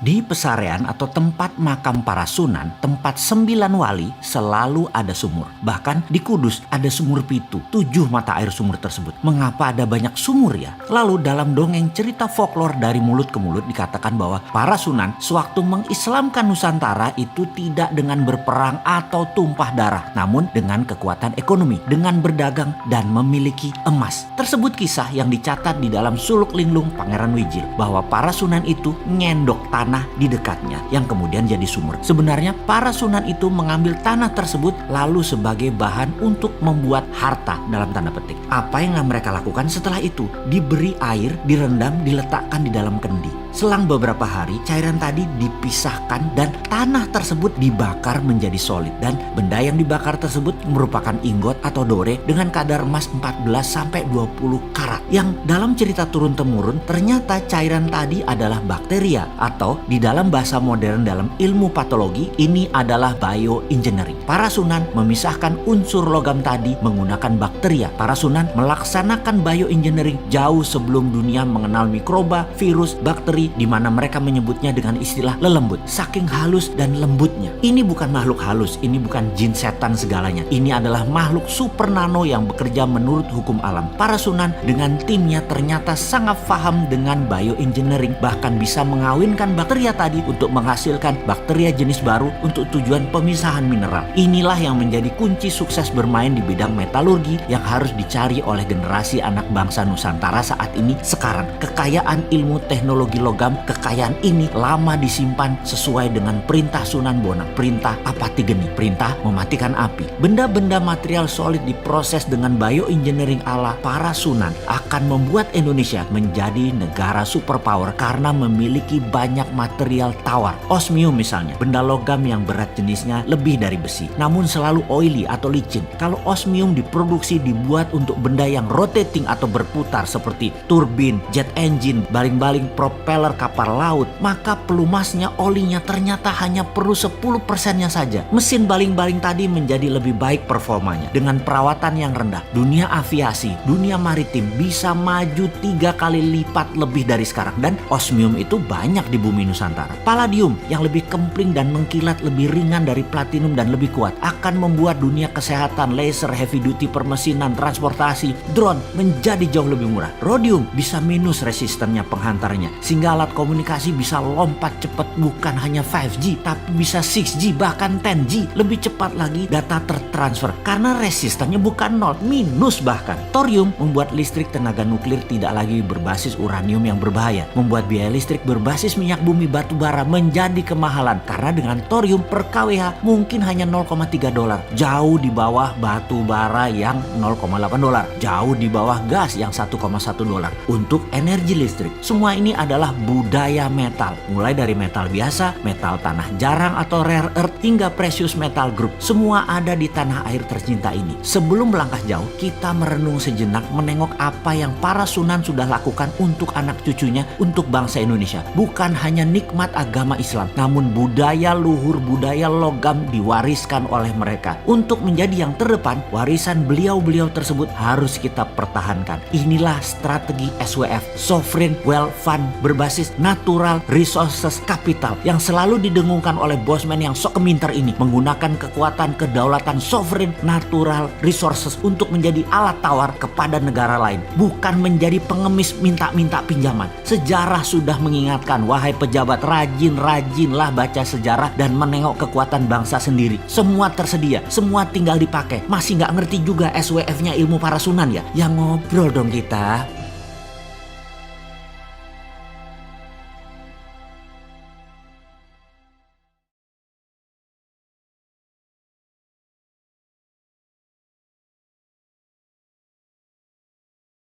Di Pesarean atau tempat makam para sunan, tempat 9 wali, selalu ada sumur. Bahkan di Kudus ada sumur pitu, 7 mata air sumur tersebut. Mengapa ada banyak sumur ya? Lalu dalam dongeng cerita folklor dari mulut ke mulut dikatakan bahwa para sunan sewaktu mengislamkan Nusantara itu tidak dengan berperang atau tumpah darah, namun dengan kekuatan ekonomi, dengan berdagang dan memiliki emas. Tersebut kisah yang dicatat di dalam Suluk Linglung Pangeran Wijil, bahwa para sunan itu ngendok tanah di dekatnya yang kemudian jadi sumur. Sebenarnya para sunan itu mengambil tanah tersebut lalu sebagai bahan untuk membuat harta dalam tanda petik. Apa yang mereka lakukan setelah itu? Diberi air, direndam, diletakkan di dalam kendi. Selang beberapa hari cairan tadi dipisahkan dan tanah tersebut dibakar menjadi solid, dan benda yang dibakar tersebut merupakan ingot atau dore dengan kadar emas 14-20 karat, yang dalam cerita turun-temurun ternyata cairan tadi adalah bakteria, atau di dalam bahasa modern dalam ilmu patologi ini adalah bioengineering. Para sunan memisahkan unsur logam tadi menggunakan bakteria. Para sunan melaksanakan bioengineering jauh sebelum dunia mengenal mikroba, virus, bakteri, di mana mereka menyebutnya dengan istilah lelembut. Saking halus dan lembutnya. Ini bukan makhluk halus, ini bukan jin setan segalanya. Ini adalah makhluk super nano yang bekerja menurut hukum alam. Para sunan dengan timnya ternyata sangat paham dengan bioengineering, bahkan bisa mengawinkan bakteria tadi untuk menghasilkan bakteria jenis baru untuk tujuan pemisahan mineral. Inilah yang menjadi kunci sukses bermain di bidang metalurgi yang harus dicari oleh generasi anak bangsa Nusantara saat ini. Sekarang kekayaan ilmu teknologi logam, kekayaan ini lama disimpan sesuai dengan perintah Sunan Bonang, perintah Apati Geni, perintah mematikan api. Benda-benda material solid diproses dengan bioengineering ala para sunan akan membuat Indonesia menjadi negara superpower karena memiliki banyak material tawar. Osmium misalnya, benda logam yang berat jenisnya lebih dari besi, namun selalu oily atau licin. Kalau osmium diproduksi dibuat untuk benda yang rotating atau berputar seperti turbin, jet engine, baling-baling propeller kapal laut, maka pelumasnya, olinya ternyata hanya perlu 10%-nya saja. Mesin baling-baling tadi menjadi lebih baik performanya dengan perawatan yang rendah. Dunia aviasi, dunia maritim bisa maju 3 kali lipat lebih dari sekarang, dan osmium itu banyak di bumi Nusantara. Palladium yang lebih kempling dan mengkilat, lebih ringan dari platinum dan lebih kuat, akan membuat dunia kesehatan, laser, heavy duty, permesinan, transportasi, drone menjadi jauh lebih murah. Rhodium bisa minus resistennya penghantarnya, sehingga alat komunikasi bisa lompat cepat, bukan hanya 5G tapi bisa 6G bahkan 10G. Lebih cepat lagi data tertransfer karena resistannya bukan 0, minus bahkan. Thorium membuat listrik tenaga nuklir tidak lagi berbasis uranium yang berbahaya, membuat biaya listrik berbasis minyak bumi batu bara menjadi kemahalan karena dengan thorium per kWh mungkin hanya $0,3, jauh di bawah batu bara yang $0,8, jauh di bawah gas yang $1,1 untuk energi listrik. Semua ini adalah budaya metal, mulai dari metal biasa, metal tanah jarang atau rare earth, hingga precious metal group. Semua ada di tanah air tercinta ini. Sebelum melangkah jauh, kita merenung sejenak menengok apa yang para sunan sudah lakukan untuk anak cucunya, untuk bangsa Indonesia. Bukan hanya nikmat agama Islam, namun budaya luhur, budaya logam diwariskan oleh mereka. Untuk menjadi yang terdepan, warisan beliau-beliau tersebut harus kita pertahankan. Inilah strategi SWF, Sovereign Wealth Fund, berbasis Natural Resources Capital, yang selalu didengungkan oleh bosman yang sok keminter ini, menggunakan kekuatan kedaulatan sovereign natural resources untuk menjadi alat tawar kepada negara lain, bukan menjadi pengemis minta-minta pinjaman. Sejarah sudah mengingatkan, wahai pejabat, rajin-rajinlah baca sejarah dan menengok kekuatan bangsa sendiri. Semua tersedia, semua tinggal dipakai. Masih nggak ngerti juga SWF-nya ilmu para sunan ya? Yang ngobrol dong kita.